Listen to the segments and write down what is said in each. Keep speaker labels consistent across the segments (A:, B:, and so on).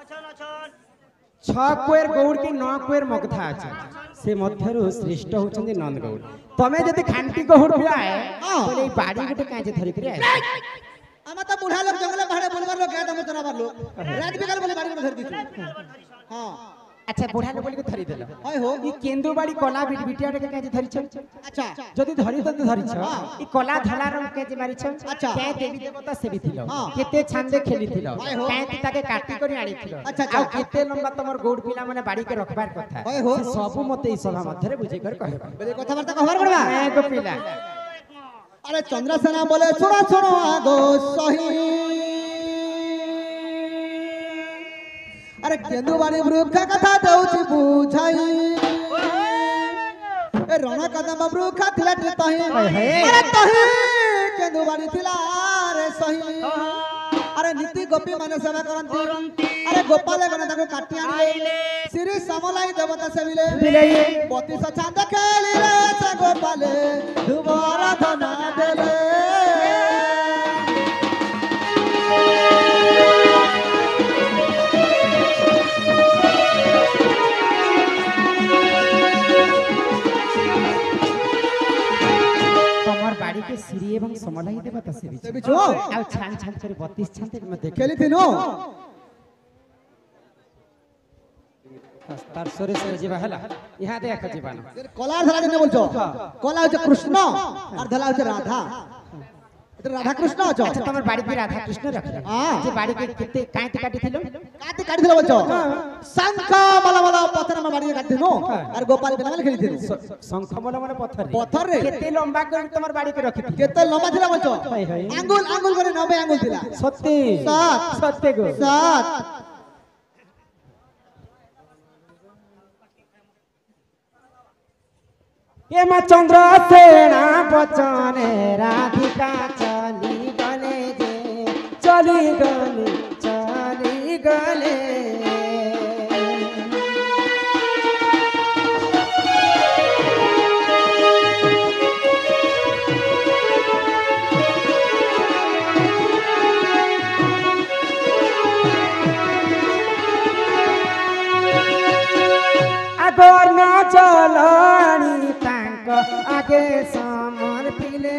A: छ कुएर गौड़ की 9 कुएर मगधा अच्छा से मध्यरु श्रेष्ठ होचंदी नंद गौड़ तमे जदी खांटी गौड़ हुआए बोले बाड़ी गुटे काजे धरि करे आए
B: आमा त बुढ़ा लोग जंगल पहाड़े बोलबार लोग गाय दम चराबार लोग रात बिकाल बोले बाड़ी में धर दिछु हां
A: अच्छा बुढ़ा लोग बोले के धरि देला
B: होय हो
A: ई केंदु बाड़ी कला बिटिया के काजे धरि छ
B: अच्छा
A: जदी धरि त धरि छ ई कला धला रंग के जे मारि छ
B: अच्छा
A: के देवी देवता से भी थिलो केते छांदे खेली थिलो काहे ती ताके काटी करी आनी थिलो आ केते लंबा तमर गौड़ पिला माने बाड़ी के रखबार कथा
B: होय हो
A: सब मते ई सभा मध्य रे बुझे कर कहबा
B: बोले कथा वार्ता कहबार पड़बा
A: ए गो पिला
B: अरे चंद्रसेना बोले सुनो सुनो आगो सही अरे केंदुबाड़ी वृक्ष कथा दउछि बुझाई ए रण कदम वृक्ष थिला तही अरे तही केंदुबाड़ी थिला रे सही अरे नीति गोपी माने सेवा करंती अरे गोपाल गने ताको काटी आनिले श्री समलाई देवता सेविले
A: बिलैये
B: 32 चांद खेली रे से गोपाले दुबारा धना देले
A: बाड़ी के श्री एवं समलाई देवता से भी
B: छो
A: आ छान छान करे 32 छान ते में देख
B: खेली थिनो
A: तार सरे सरे जीवा हला यहां देख जीवान
B: कला धला जने बोलछो कला होचे कृष्ण और धला होचे राधा इधर राधा कृष्ण अछो
A: अच्छा तमर बाड़ी पे राधा कृष्ण रखले
B: हां
A: जे बाड़ी के किते काटी काटी थिलो
B: काटी काटी थिलो बोलछो शंख मला मला पत्थर में बाड़ी काटी थिनो और गोपाल बिना में खेली थिनो
A: शंख मला मला पत्थर
B: पत्थर रे
A: केते लंबा कर तमर बाड़ी के रखी
B: केते लंबा थिला बोलछो
A: हाय
B: आंगुल आंगुल करे 90 आंगुल थिला
A: सत्य
B: सात
A: सत्य गो
B: सात
A: ये मा चंद्र सेना बचने राधिका चली गले जे चली गले अगर न चलानी आगे समर्पिले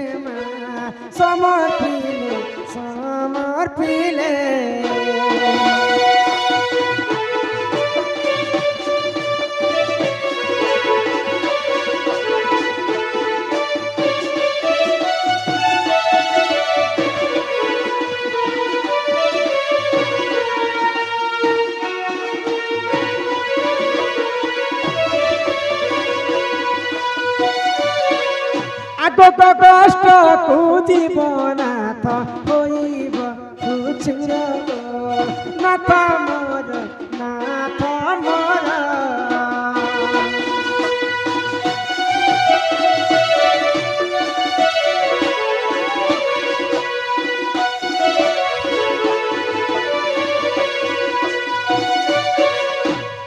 A: कष्ट को जीवनाथ होइब खुचुर नाथ मोर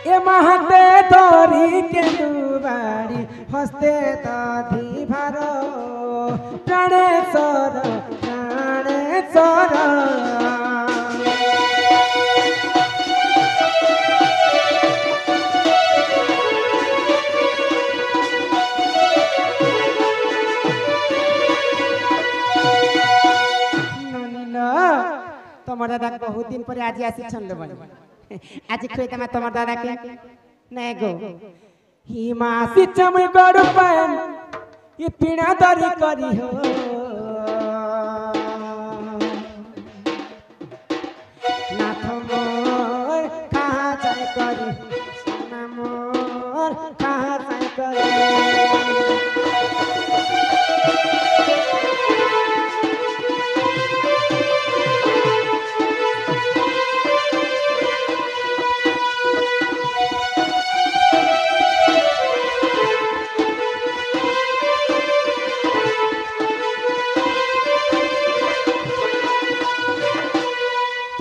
A: ए महते तोरी के दुबारी हस्ते तधी भार प्राणेश्वर तमर दादा बहुत दिन पर आज आसी छन बन आज खोइता में तमर दादा के नै गो हिमा सिचम गड़ पान ये पीड़ा दरी करी हो नाथ मोर कहाँ जाय करी सोना मोर कहाँ जाय करी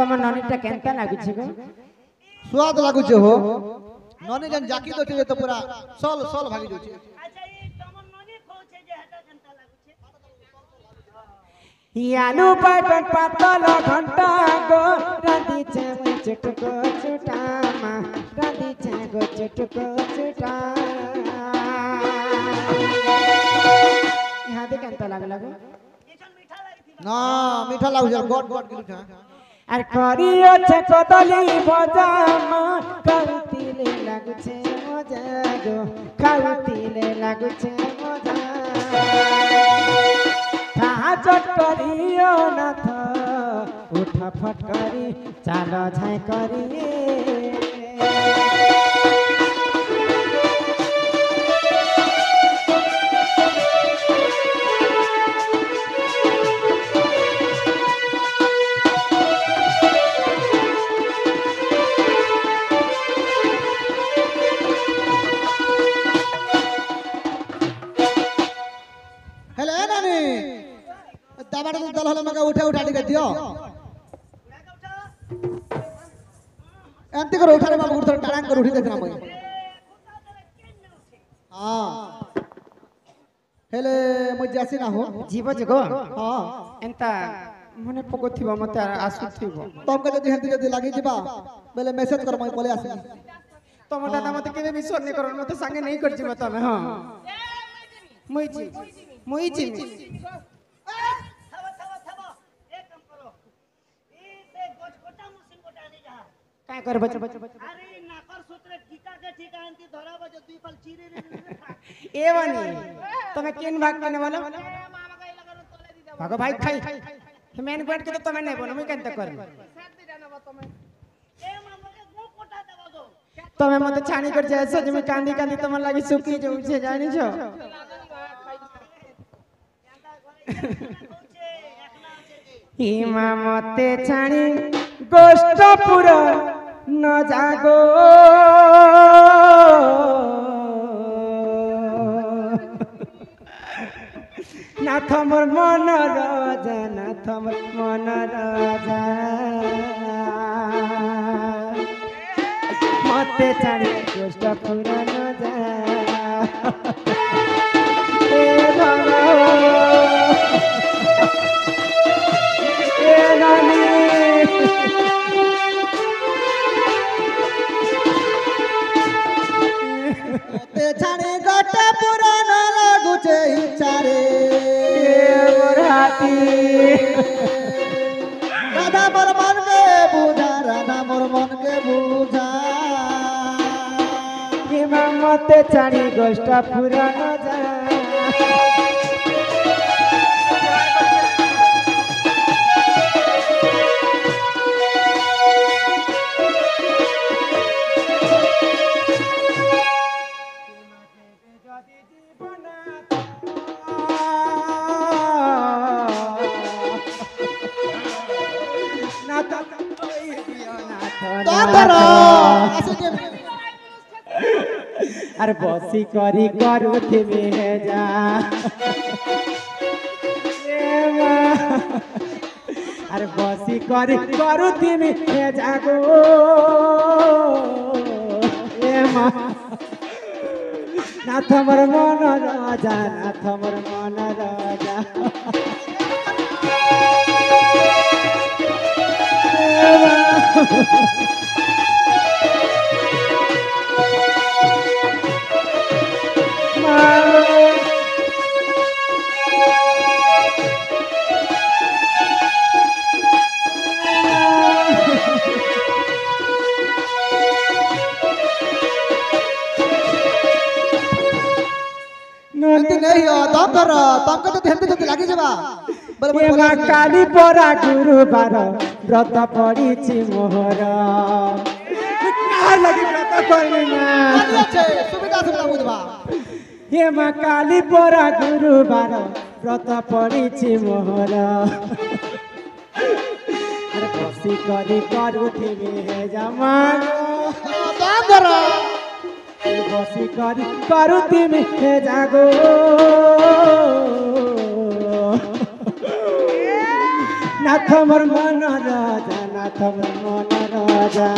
A: तम ननीटा केनता लागुछि गो
B: स्वाद लागुछि हो ननी जन जाकी दो तो पूरा सल सल भागी दोछि
C: अच्छा ई तम ननी कहू छै जे हटा केनता लागुछि
A: ইয়ানু বাইগন পাতল ঘন্টা গো রাঁধিছে মুই চুটকো চুটামা রাঁধিছে গো চুটকো চুটা ইহাদে কেনতা লাগলা গো
B: না মিঠা লাগুছে গট গট গিলুছে
A: আর করিওছে কদলি ভজামা খাউতিলে লাগুছে মজা গো খাউতিলে লাগুছে মজা হাজত করিও নাথ উঠা ফটকরি চাল ঝাই করি
B: हेले नानी दाबाटा दल हले मका उठा उठा टिके दियो एंती करो उठारे बाबू उठा टांग कर उठी देखना मई हां हेले मु जासी ना हो
A: जीव जगो
B: हां
A: एंता मने पकोथिबो मते आसुथिबो
B: तम के जदी हंती जदी लागि जिबा बेले मैसेज कर मई पले आसी
A: तम दादा मते केबे विश्वास नै करन मते संगे नै कर जिबो तमे हां मुई जी काय कर बच बच बच
C: अरे नाकर सूत्र टीका के टीका अंति धरा बज दुई पल चिरे रे
A: ए बनी तमे केन भाग केने बोलो
C: मामा गई लगन तोले दी
A: भागो भाई खाई मेन पॉइंट के तो तमे नै बोलो मैं केनता कर
C: साथ दे जाना तमे ए मामा के गो कोटा देबो दो
A: तमे मते छानी कर जाय सज में कांदी कांदी तमे लागी सुकी जो छे जानी छो हिमा मते छानी गोष्ठपुर न जागो नाथ मोर मन राजा नाथ मोर मन राजा मते छानी गोष्ठपुर न जा ए बाबा ए नानी
B: ते छाने गट पुराना लागुचे इचारे
A: मोर हाथी
B: राधा मोर मन के बुझा राधा मोर मन के बुझा
A: हिमा मते छानी गोष्ठपुर न जा अरे बसी करी करू थिमे जा अरे बसी करी करू थिमे जागो ए मा नाथ मोर मन राजा नाथ मोर मन राजा
B: एंती नहीं हो तम कर तम के तो हेंती जदी लागि जबा बोले बोले
A: एमा काली परा गुरुबार व्रत पड़िछि मोहर का लगी व्रत करिना
B: अच्छे सुविधा सुविधा बुझबा
A: एमा काली परा गुरुबार व्रत पड़िछि मोहर अरे बसी करी करूथिबे जमा
B: तम कर
A: बसी करी करूथिबे जागो नाथ मोर मन राजा नाथ मोर मन राजा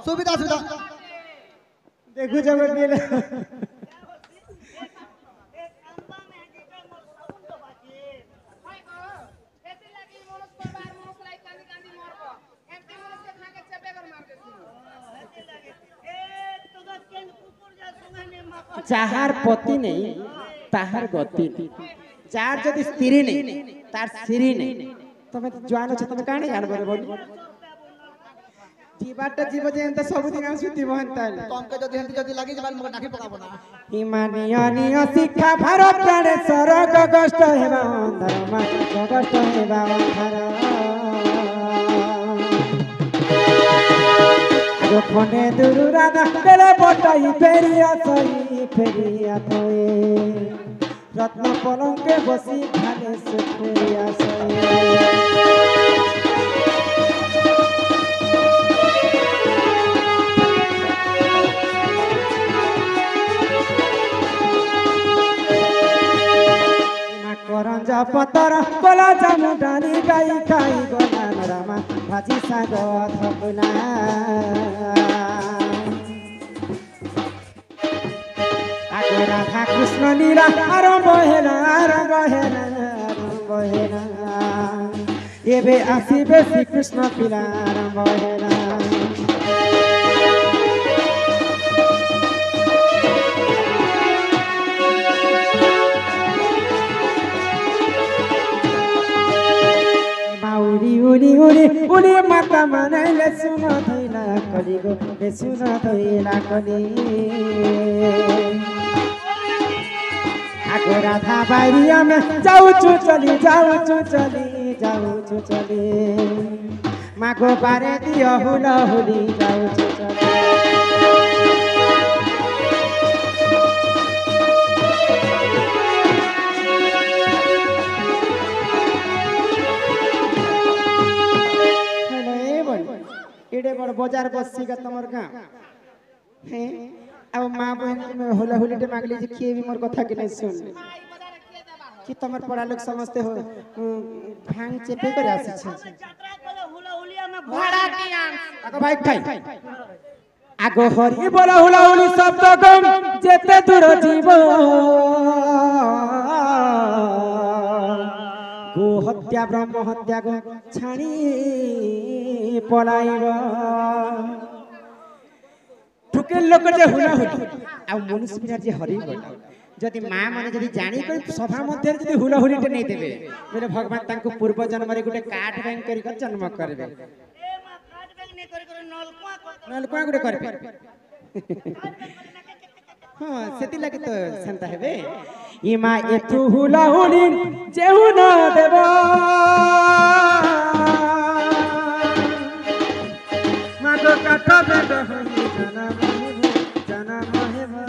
B: सुविधा सुविधा
A: देखू जब गेले
C: एक अंबा में हकीकत मोर साबुन तो बाकी
D: হয় গো এতে লাগি মনস পরবার মনস লাই কান্দি কান্দি মরবো এমতি মনসকে খাকে চেপে করে মার দিছি
C: हते लगे ए तो केन कुकुर जा संगे ने माको
A: যাহার পতি নেই তাহার গতি নেই যার যদি স্ত্রী নেই তার স্ত্রী নেই তুমি জোয়ান আছে তুমি কানে জানবো রে বলি জীবাটা জীব যে এত ସବୁদিন আসুতি বহন্তাল
B: तमके जदी हंती जदी लागि जबार मके डाकी पकाबो ना
A: হিমানিয়নিয় শিক্ষা ভারত প্রাণে স্বর্গ কষ্ট হেবা অন্ধর মা কষ্ট হেবা অন্ধর গোপনে দুরু রাধা বেলে বটাই ফেরিয়া থই রত্ন পলঙ্কে বসি ভালে সুখরিয়া সই করঞ্জ পতর কলা জামু ডালি গাই খাই গলা রামা ভাজি শাগ ধকুনা আগে রাধা কৃষ্ণ লীলা আরম্ভ হেলা এবে আসিবে শ্রীকৃষ্ণ পিলা আরম্ভ হেলা উলি মাতা মানাইলে শুন ধইলা কলি গো শুন ধইলা কলি আগো রাধা বাইরি আমি যাউছু চলি মাগো বারে দিও হুলা হুলি যাউছু চলি एडे बड़ बाजार बसी का तमर गां हैं अब मां बहन में होला हुलीटे मागली जे किए भी मोर कथा के नहीं सुन
D: মাই বাজারে কে দেবা
A: कि तमर पढ़ा लोग समझते हो भांग चेपे करे आसी छ
C: यात्रा करे हुला हुलिया में
D: ভাড়া দিয়ান
A: आगो भाई खाई आगो हरि बोला हुला हुली शब्द गम जेते दूर जीव गो हत्या ब्रह्म हत्या गो छाणी पलाइब ठुके लोक जे हुला हुली आ मनुष्य बिना जे हरि बोला जदि मां माने जदि जानी कर सभा मध्य जदि हुला हुलीटे नहीं देबे मेरे भगवान तांको पूर्व जन्म रे गुटे काट बैंक करी कर जन्म करबे
C: ए मां काट बैग नहीं करे नलकुआ
A: नलकुआ गुटे करबे हां सेति लागि तो सेंता हेबे इमा एतु हुला हुली जेहु न देबो मागो काटा बेग होई जनम हेबो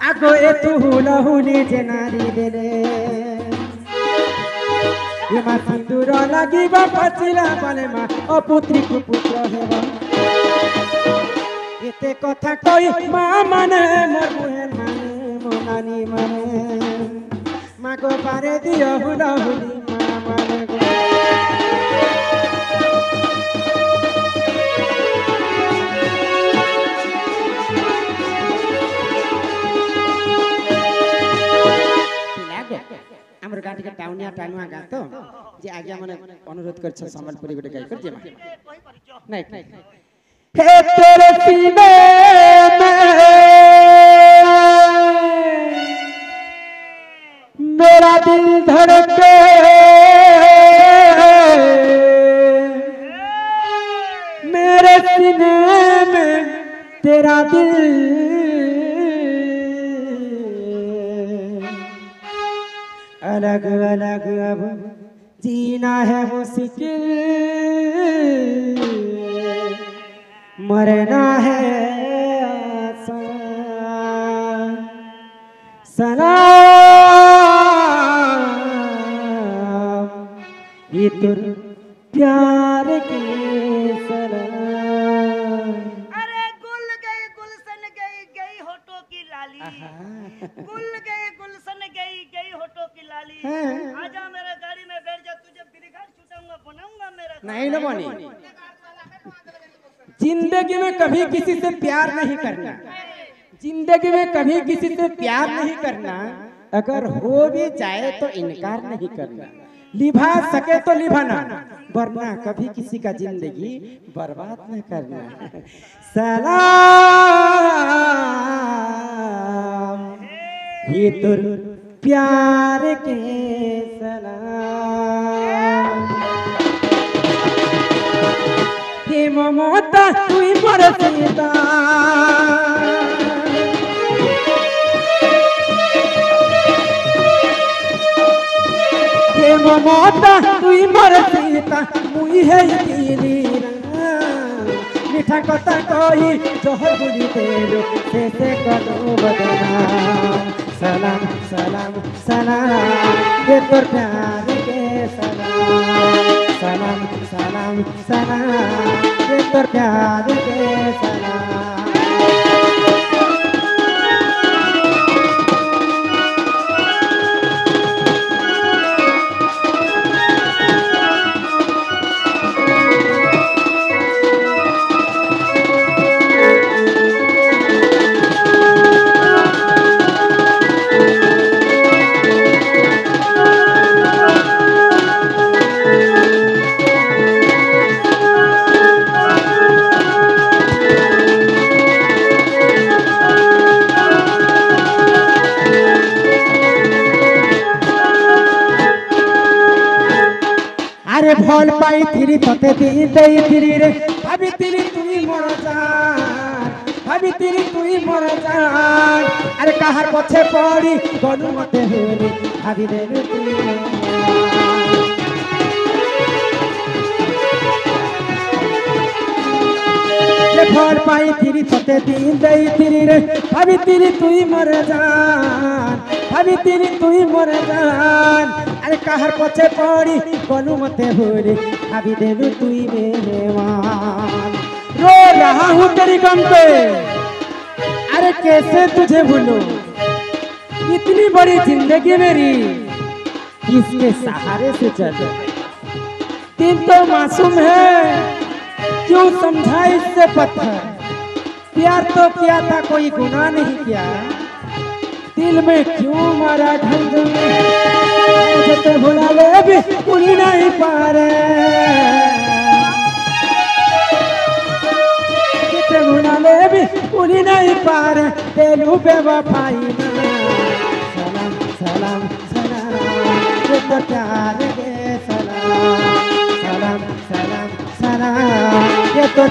A: आगो एतु हुला हुली जे नारी देले इमा सिंदूर लागिबा पचिला बले मा अपुत्री कुपुत्र हेबो एते कथा कई मा माने मोर बुहेन माने मोनानी माने मागो पारे दियो हुला हुली मा माने गो हमर गांधी के टाउनिया टानुआ गा तो जे आज्ञा माने अनुरोध कर छ संबलपुरी गुटे गाय कर जे नहीं हे तेरे सीने में मेरा दिल धड़के मेरे सीने में तेरा दिल अलग अलग अब जीना है मुश्किल मरना है आसान सलाम ये तुर प्यार की सलाम
C: अरे गुल गई गुलशन गई गई होठों की लाली गुल गई गुलशन गई गई होठों की लाली आजा मेरे गाड़ी में बैठ जा तुझे
A: नहीं ना बनी। जिंदगी में कभी किसी से प्यार नहीं करना, जिंदगी में कभी किसी से प्यार नहीं करना, अगर हो भी जाए तो इनकार नहीं करना, निभा सके तो निभाना, वरना कभी किसी का जिंदगी बर्बाद न करना। सलाम ये तुर प्यार के सलाम, हे ममता तुई मोर सीता, हे ममता तुई मोर सीता, मुई है मीठा कथा कही जहर गुली देलो से करो बदनाम। सलाम सलाम सलाम ये तोर प्यार के सलाम, सलाम सलाम सलाम ये तोर प्यार के सलाम। भल पाई थी तते थी रे भाभी तेरी तुई मोर जान, भाभी तेरी तुई मोर जान, अरे कहार पछे पड़ी गलु मते हेली भाभी देलु तुई भल पाई थी तते थी रे भाभी तेरी तुई मोर जान, भाभी तेरी तुई मोर जान, अरे कहर पछे पड़ी गलू मते होरे भाभी देलू तुई मेहमान। रो रहा हूँ तेरी गम पे, अरे कैसे तुझे भूलूं, इतनी बड़ी जिंदगी मेरी किसके सहारे से चले। दिल तो मासूम है क्यों समझा इससे पत्थर, प्यार तो किया था कोई गुनाह नहीं किया, दिल में क्यों मारा ढंग जते भुला ले भी उड़ी नहीं पारे, जते भुला ले भी उड़ी नहीं पारे, तेलू बेवफाई ना। सलाम सलाम सलाम ये तो प्यार के सलाम, सलाम सलाम सलाम ये तो